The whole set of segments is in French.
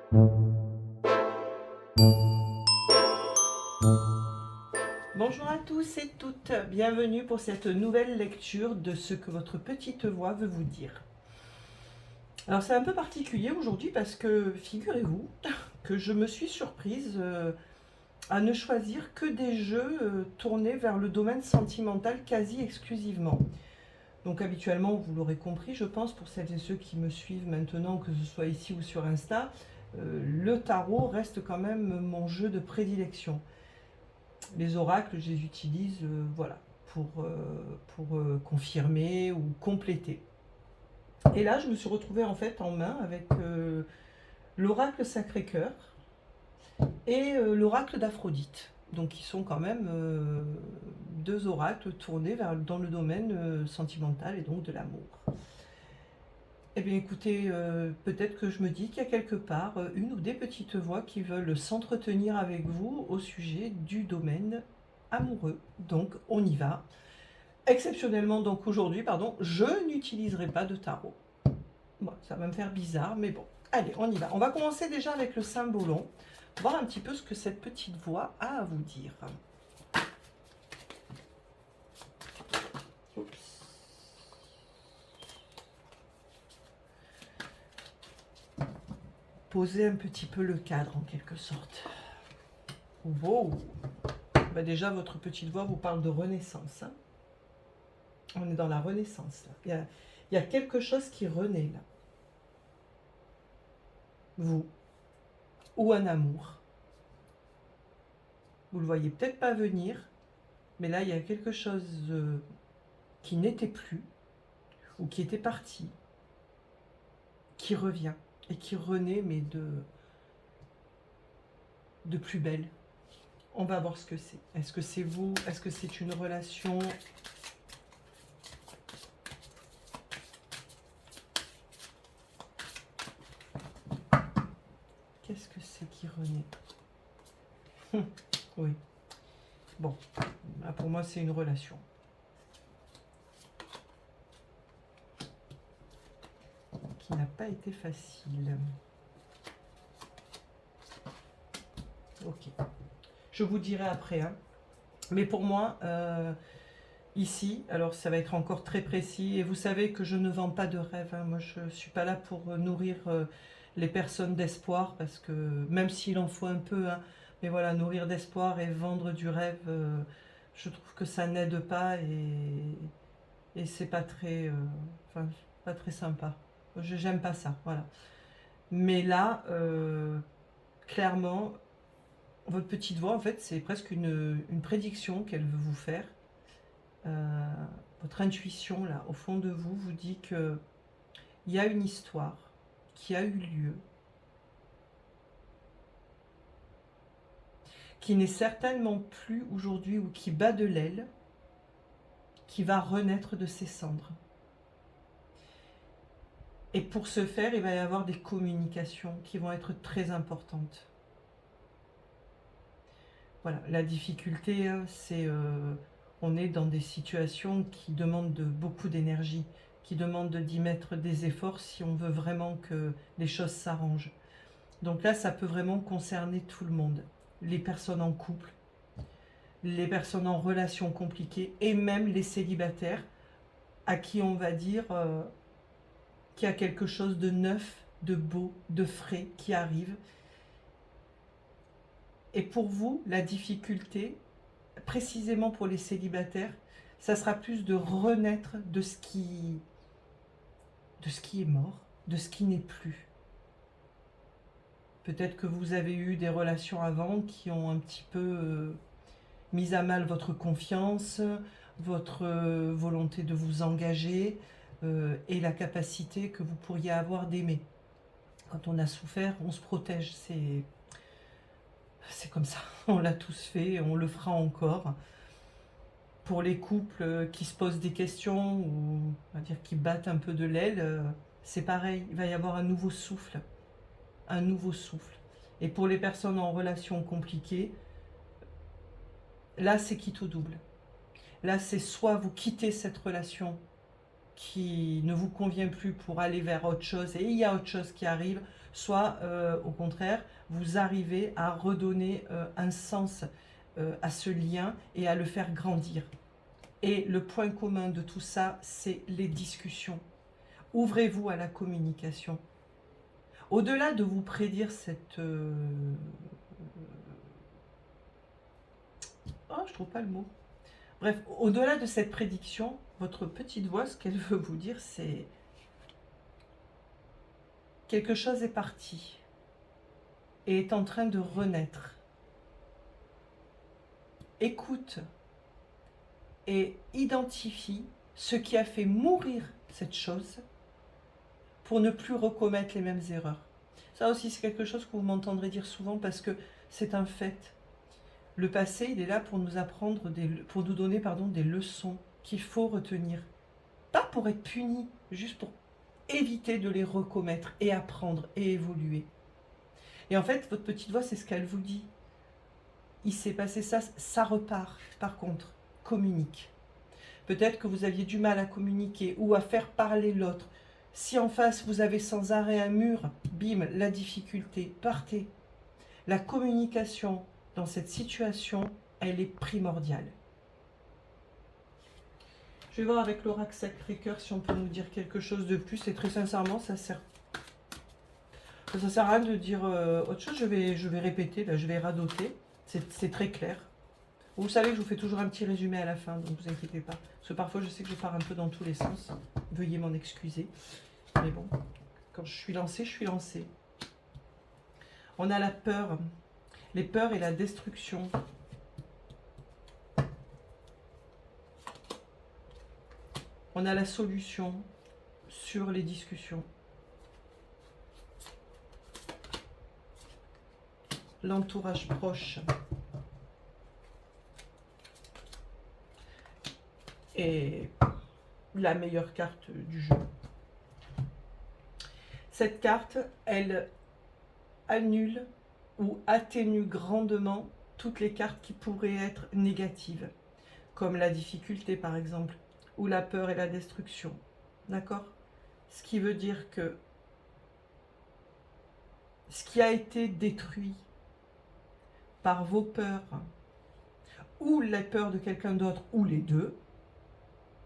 Bonjour à tous et toutes, bienvenue pour cette nouvelle lecture de ce que votre petite voix veut vous dire. Alors c'est un peu particulier aujourd'hui parce que figurez-vous que je me suis surprise à ne choisir que des jeux tournés vers le domaine sentimental quasi exclusivement. Donc habituellement, vous l'aurez compris, je pense, pour celles et ceux qui me suivent maintenant, que ce soit ici ou sur Insta, le tarot reste quand même mon jeu de prédilection. Les oracles, je les utilise voilà, pour confirmer ou compléter. Et là, je me suis retrouvée en fait en main avec l'oracle Sacré-Cœur et l'oracle d'Aphrodite. Donc, qui sont quand même deux oracles tournés dans le domaine sentimental et donc de l'amour. Eh bien, écoutez, peut-être que je me dis qu'il y a quelque part une ou des petites voix qui veulent s'entretenir avec vous au sujet du domaine amoureux. Donc, on y va. Exceptionnellement, donc aujourd'hui, pardon, je n'utiliserai pas de tarot. Bon, ça va me faire bizarre, mais bon. Allez, on y va. On va commencer déjà avec le symbolon. Voir un petit peu ce que cette petite voix a à vous dire. Oups. Poser un petit peu le cadre en quelque sorte. Wow. Bah déjà, votre petite voix vous parle de renaissance. Hein. On est dans la renaissance. Là. Il y a quelque chose qui renaît là. Vous. Ou un amour. Vous le voyez peut-être pas venir, mais là, il y a quelque chose qui n'était plus, ou qui était parti, qui revient, et qui renaît, mais de plus belle. On va voir ce que c'est. Est-ce que c'est vous? Est-ce que c'est une relation? Qu'est-ce que c'est qui renaît? Oui. Bon, là, pour moi, c'est une relation. Qui n'a pas été facile. Ok. Je vous dirai après. Hein. Mais pour moi, ici, alors ça va être encore très précis. Et vous savez que je ne vends pas de rêve. Hein. Moi, je ne suis pas là pour nourrir les personnes d'espoir. Parce que même s'il en faut un peu, hein, mais voilà, nourrir d'espoir et vendre du rêve, je trouve que ça n'aide pas. Et c'est pas très, enfin, pas très sympa. J'aime pas ça. Voilà. Mais là, clairement, votre petite voix, en fait, c'est presque une prédiction qu'elle veut vous faire. Euh, Votre intuition, là, au fond de vous, vous dit qu'il y a une histoire qui a eu lieu, qui n'est certainement plus aujourd'hui ou qui bat de l'aile, qui va renaître de ses cendres. Et pour ce faire, il va y avoir des communications qui vont être très importantes. Voilà, la difficulté, c'est on est dans des situations qui demandent beaucoup d'énergie, qui demandent d'y mettre des efforts si on veut vraiment que les choses s'arrangent. Donc là, ça peut vraiment concerner tout le monde. Les personnes en couple, les personnes en relation compliquée et même les célibataires à qui on va dire qu'il y a quelque chose de neuf, de beau, de frais qui arrive. Et pour vous, la difficulté, précisément pour les célibataires, ça sera plus de renaître de ce qui est mort, de ce qui n'est plus. Peut-être que vous avez eu des relations avant qui ont un petit peu mis à mal votre confiance, votre volonté de vous engager et la capacité que vous pourriez avoir d'aimer. Quand on a souffert, on se protège, c'est comme ça, on l'a tous fait, on le fera encore. Pour les couples qui se posent des questions ou on va dire qui battent un peu de l'aile, c'est pareil, il va y avoir un nouveau souffle, un nouveau souffle. Et pour les personnes en relation compliquée, là c'est quitte au double. Là c'est soit vous quittez cette relation qui ne vous convient plus pour aller vers autre chose et il y a autre chose qui arrive, soit au contraire, vous arrivez à redonner un sens à ce lien et à le faire grandir. Et le point commun de tout ça, c'est les discussions. Ouvrez-vous à la communication. Au-delà de vous prédire cette... Oh, je trouve pas le mot. Bref, au-delà de cette prédiction, votre petite voix, ce qu'elle veut vous dire, c'est... Quelque chose est parti et est en train de renaître. Écoute et identifie ce qui a fait mourir cette chose pour ne plus recommettre les mêmes erreurs. Ça aussi, c'est quelque chose que vous m'entendrez dire souvent parce que c'est un fait. Le passé, il est là pour nous apprendre, pour nous donner des leçons qu'il faut retenir. Pas pour être puni, juste pour éviter de les recommettre et apprendre et évoluer. Et en fait, votre petite voix, c'est ce qu'elle vous dit. Il s'est passé ça, ça repart. Par contre, communique. Peut-être que vous aviez du mal à communiquer ou à faire parler l'autre. Si en face, vous avez sans arrêt un mur, bim, la difficulté, partez. La communication dans cette situation, elle est primordiale. Je vais voir avec l'oracle Sacré-Cœur si on peut nous dire quelque chose de plus. Et très sincèrement, ça sert à rien de dire autre chose. Je vais répéter, là, je vais radoter. C'est très clair. Vous savez que je vous fais toujours un petit résumé à la fin, donc ne vous inquiétez pas. Parce que parfois, je sais que je pars un peu dans tous les sens. Veuillez m'en excuser. Mais bon, quand je suis lancée, je suis lancée. On a la peur. Les peurs et la destruction. On a la solution sur les discussions. L'entourage proche. Et la meilleure carte du jeu. Cette carte, elle annule ou atténue grandement toutes les cartes qui pourraient être négatives, comme la difficulté par exemple, ou la peur et la destruction. D'accord? Ce qui veut dire que ce qui a été détruit par vos peurs, ou la peur de quelqu'un d'autre, ou les deux,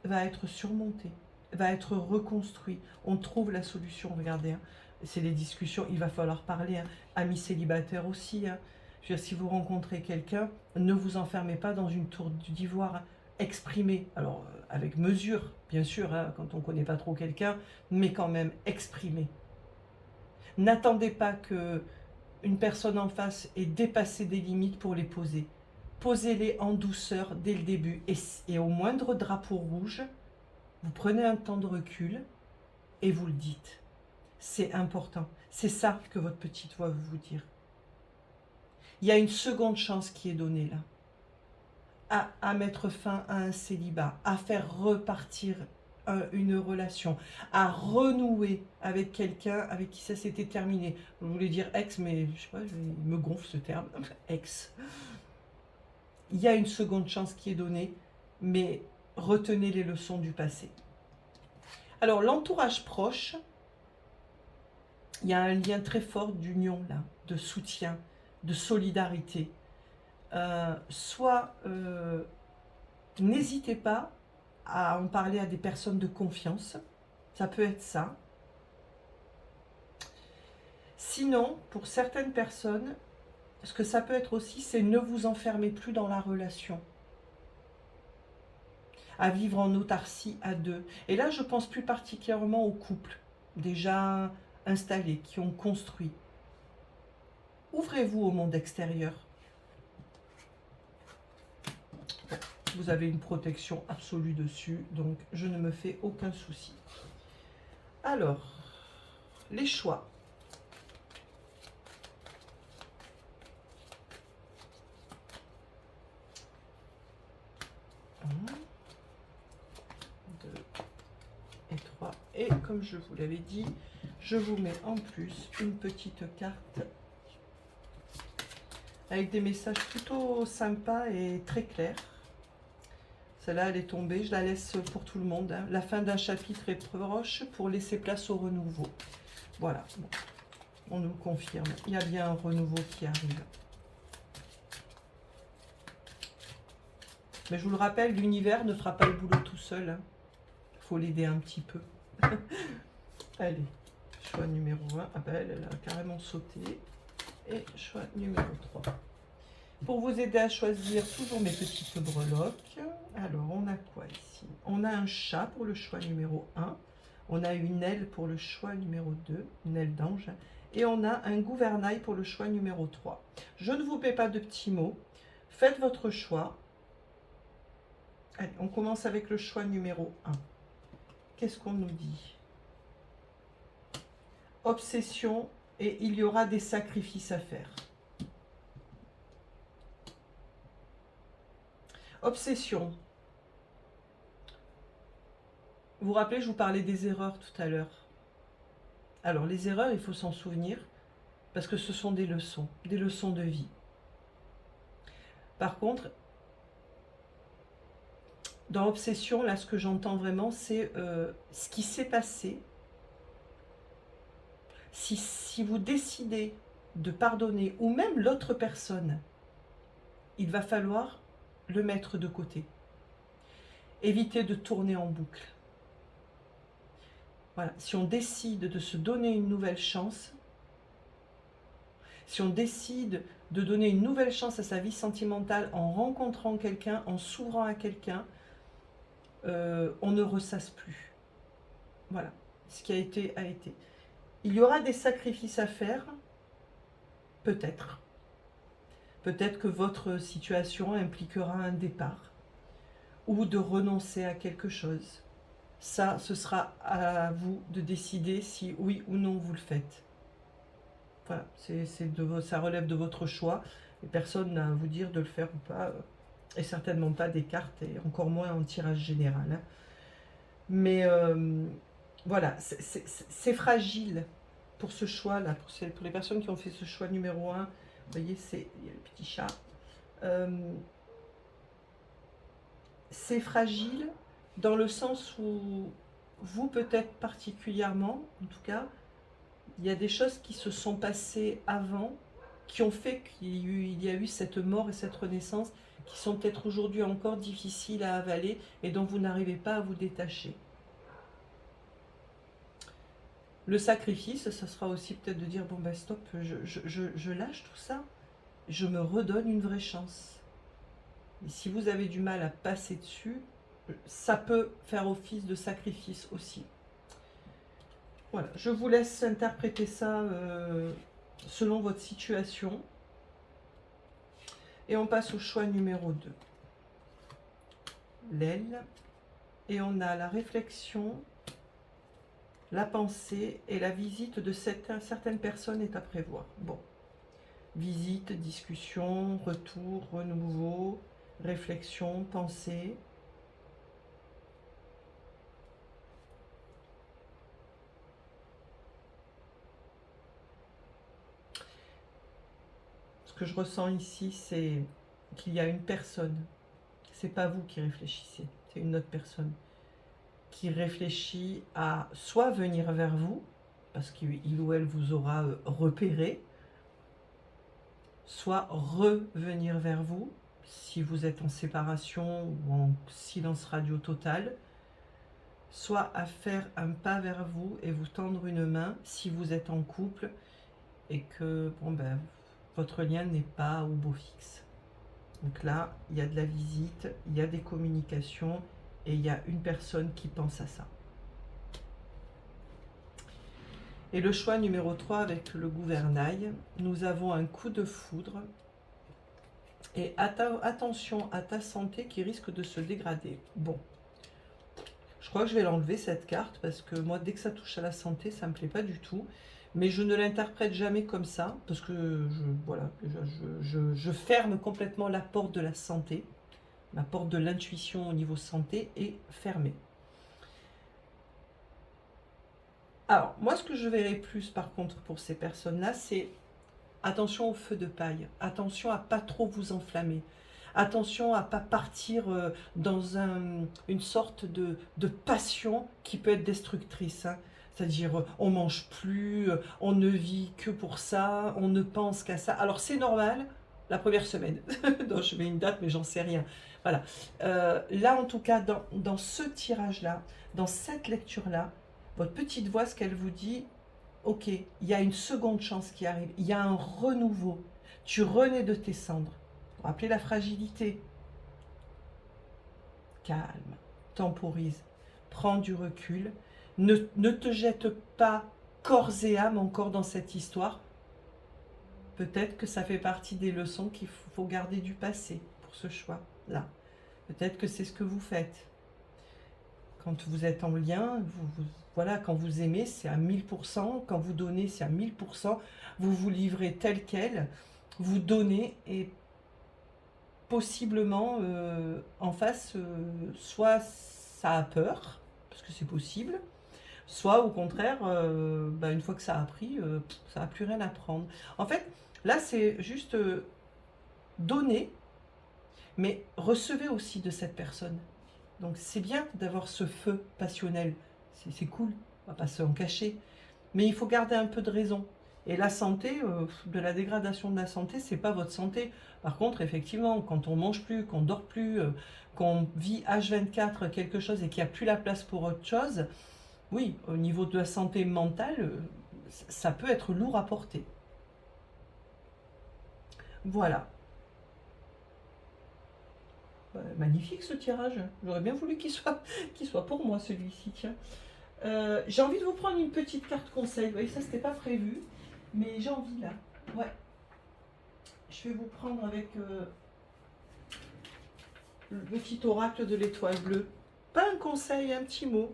va être surmonté, va être reconstruit. On trouve la solution, regardez, hein. C'est les discussions, il va falloir parler, hein. Amis célibataires aussi, hein. Je veux dire, si vous rencontrez quelqu'un, ne vous enfermez pas dans une tour d'ivoire, hein. Exprimez, alors avec mesure, bien sûr, hein, quand on ne connaît pas trop quelqu'un, mais quand même, exprimez. N'attendez pas que une personne en face ait dépassé des limites pour les poser. Posez-les en douceur dès le début. Et au moindre drapeau rouge, vous prenez un temps de recul et vous le dites. C'est important. C'est ça que votre petite voix veut vous dire. Il y a une seconde chance qui est donnée là. À mettre fin à un célibat, à faire repartir une relation, à renouer avec quelqu'un avec qui ça s'était terminé. Je voulais dire ex, mais je sais pas, il me gonfle ce terme, ex. Il y a une seconde chance qui est donnée, mais retenez les leçons du passé. Alors, l'entourage proche, il y a un lien très fort d'union là, de soutien, de solidarité. N'hésitez pas à en parler à des personnes de confiance, ça peut être ça. Sinon, pour certaines personnes, ce que ça peut être aussi, c'est ne vous enfermez plus dans la relation. À vivre en autarcie à deux. Et là, je pense plus particulièrement aux couples déjà installés, qui ont construit. Ouvrez-vous au monde extérieur. Vous avez une protection absolue dessus, donc je ne me fais aucun souci. Alors, les choix. Et comme je vous l'avais dit, je vous mets en plus une petite carte avec des messages plutôt sympas et très clairs. Celle-là, elle est tombée. Je la laisse pour tout le monde. Hein. La fin d'un chapitre est proche pour laisser place au renouveau. Voilà. Bon. On nous le confirme. Il y a bien un renouveau qui arrive. Mais je vous le rappelle, l'univers ne fera pas le boulot tout seul. Hein. Il faut l'aider un petit peu. Allez, choix numéro 1. Ah ben elle a carrément sauté. Et choix numéro 3. Pour vous aider à choisir toujours mes petites breloques. Alors, on a quoi ici? On a un chat pour le choix numéro 1. On a une aile pour le choix numéro 2, une aile d'ange. Et on a un gouvernail pour le choix numéro 3. Je ne vous paie pas de petits mots. Faites votre choix. Allez, on commence avec le choix numéro 1. Qu'est-ce qu'on nous dit? Obsession et il y aura des sacrifices à faire. Obsession. Vous vous rappelez, je vous parlais des erreurs tout à l'heure. Alors, les erreurs, il faut s'en souvenir parce que ce sont des leçons de vie. Par contre, dans Obsession, là, ce que j'entends vraiment, c'est ce qui s'est passé. Si vous décidez de pardonner, ou même l'autre personne, il va falloir le mettre de côté. Évitez de tourner en boucle. Voilà. Si on décide de se donner une nouvelle chance, si on décide de donner une nouvelle chance à sa vie sentimentale en rencontrant quelqu'un, en s'ouvrant à quelqu'un, on ne ressasse plus. Voilà. Ce qui a été, a été. Il y aura des sacrifices à faire, peut-être. Peut-être que votre situation impliquera un départ ou de renoncer à quelque chose. Ça, ce sera à vous de décider si oui ou non vous le faites. Voilà, ça relève de votre choix. Et personne n'a à vous dire de le faire ou pas. Et certainement pas des cartes, et encore moins en tirage général. Hein. Mais voilà, c'est fragile pour ce choix-là. Pour les personnes qui ont fait ce choix numéro 1, vous voyez, il y a le petit chat. C'est fragile dans le sens où vous, peut-être particulièrement, en tout cas, il y a des choses qui se sont passées avant, qui ont fait qu'il y a eu cette mort et cette renaissance, qui sont peut-être aujourd'hui encore difficiles à avaler et dont vous n'arrivez pas à vous détacher. Le sacrifice, ça sera aussi peut-être de dire, bon ben stop, je lâche tout ça, je me redonne une vraie chance. Et si vous avez du mal à passer dessus, ça peut faire office de sacrifice aussi. Voilà, je vous laisse interpréter ça selon votre situation. Et on passe au choix numéro 2. L'aile. Et on a la réflexion, la pensée et la visite de certaines personnes est à prévoir. Bon. Visite, discussion, retour, renouveau, réflexion, pensée. Ce que je ressens ici, c'est qu'il y a une personne. C'est pas vous qui réfléchissez, c'est une autre personne qui réfléchit à soit venir vers vous, parce qu'il ou elle vous aura repéré, soit revenir vers vous, si vous êtes en séparation ou en silence radio total, soit à faire un pas vers vous et vous tendre une main si vous êtes en couple et que bon ben, votre lien n'est pas au beau fixe. Donc là, il y a de la visite, il y a des communications et il y a une personne qui pense à ça. Et le choix numéro 3 avec le gouvernail, nous avons un coup de foudre. Et attention à ta santé qui risque de se dégrader. Bon, je crois que je vais l'enlever cette carte parce que moi, dès que ça touche à la santé, ça ne me plaît pas du tout. Mais je ne l'interprète jamais comme ça parce que je ferme complètement la porte de la santé. La porte de l'intuition au niveau santé est fermée. Alors, moi, ce que je verrai plus, par contre, pour ces personnes-là, c'est attention au feu de paille. Attention à pas trop vous enflammer. Attention à ne pas partir dans une sorte de passion qui peut être destructrice, hein. C'est-à-dire, on mange plus, on ne vit que pour ça, on ne pense qu'à ça. Alors, c'est normal, la première semaine. Non, je mets une date, mais j'en sais rien. Voilà. Là, en tout cas, dans ce tirage-là, dans cette lecture-là, votre petite voix, ce qu'elle vous dit, ok, il y a une seconde chance qui arrive, il y a un renouveau. Tu renais de tes cendres. Rappelez la fragilité. Calme, temporise, prends du recul. Ne te jette pas corps et âme encore dans cette histoire. Peut-être que ça fait partie des leçons qu'il faut garder du passé pour ce choix-là. Peut-être que c'est ce que vous faites. Quand vous êtes en lien, voilà, quand vous aimez, c'est à 1000%. Quand vous donnez, c'est à 1000%. Vous vous livrez tel quel. Vous donnez et possiblement en face, soit ça a peur, parce que c'est possible, soit au contraire, une fois que ça a pris, ça n'a plus rien à prendre. En fait, là, c'est juste donner, mais recevez aussi de cette personne. Donc c'est bien d'avoir ce feu passionnel, c'est cool, on va pas s'en cacher, mais il faut garder un peu de raison. Et la santé, de la dégradation de la santé, c'est pas votre santé. Par contre, effectivement, quand on mange plus, qu'on dort plus, qu'on vit H24 quelque chose et qu'il n'y a plus la place pour autre chose, oui, au niveau de la santé mentale, ça peut être lourd à porter. Voilà. Magnifique ce tirage. J'aurais bien voulu qu'il soit pour moi celui-ci, tiens. J'ai envie de vous prendre une petite carte conseil. Vous voyez, ça c'était pas prévu, mais j'ai envie là. Ouais. Je vais vous prendre avec le petit oracle de l'étoile bleue. Pas un conseil, un petit mot.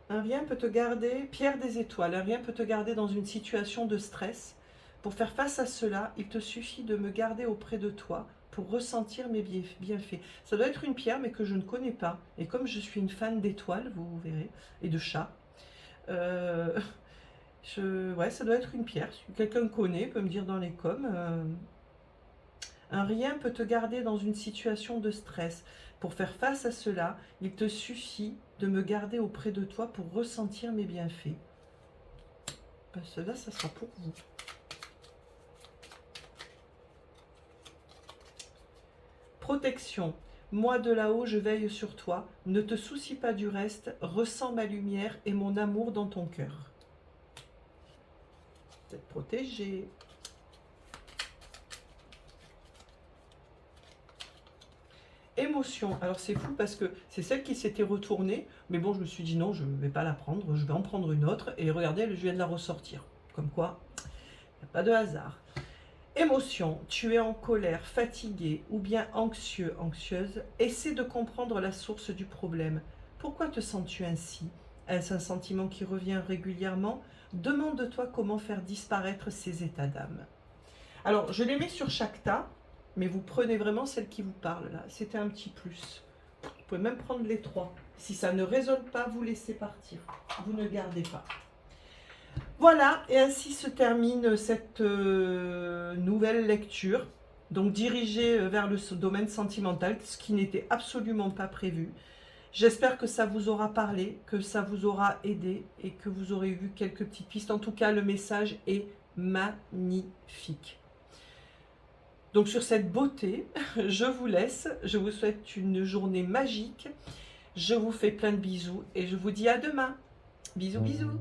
Un rien peut te garder, pierre des étoiles, un rien peut te garder dans une situation de stress. Pour faire face à cela, il te suffit de me garder auprès de toi pour ressentir mes bienfaits. Ça doit être une pierre, mais que je ne connais pas. Et comme je suis une fan d'étoiles, vous verrez, et de chats, ouais, ça doit être une pierre. Si quelqu'un connaît, peut me dire dans les coms. Un rien peut te garder dans une situation de stress. Pour faire face à cela, il te suffit de me garder auprès de toi pour ressentir mes bienfaits. Cela, ça sera pour vous. Protection. Moi de là-haut, je veille sur toi. Ne te soucie pas du reste. Ressens ma lumière et mon amour dans ton cœur. Vous êtes protégé. Émotion. Alors c'est fou parce que c'est celle qui s'était retournée. Mais bon, je me suis dit non, je ne vais pas la prendre. Je vais en prendre une autre. Et regardez, je viens de la ressortir. Comme quoi, il n'y a pas de hasard. Émotion, tu es en colère, fatigué ou bien anxieux, anxieuse. Essaie de comprendre la source du problème. Pourquoi te sens-tu ainsi? Est-ce un sentiment qui revient régulièrement? Demande-toi comment faire disparaître ces états d'âme. Alors, je les mets sur chaque tas, mais vous prenez vraiment celle qui vous parle là. C'était un petit plus. Vous pouvez même prendre les trois. Si ça ne résonne pas, vous laissez partir. Vous ne gardez pas. Voilà, et ainsi se termine cette nouvelle lecture, donc dirigée vers le domaine sentimental, ce qui n'était absolument pas prévu. J'espère que ça vous aura parlé, que ça vous aura aidé et que vous aurez vu quelques petites pistes. En tout cas, le message est magnifique. Donc sur cette beauté, je vous laisse. Je vous souhaite une journée magique. Je vous fais plein de bisous et je vous dis à demain. Bisous, bisous.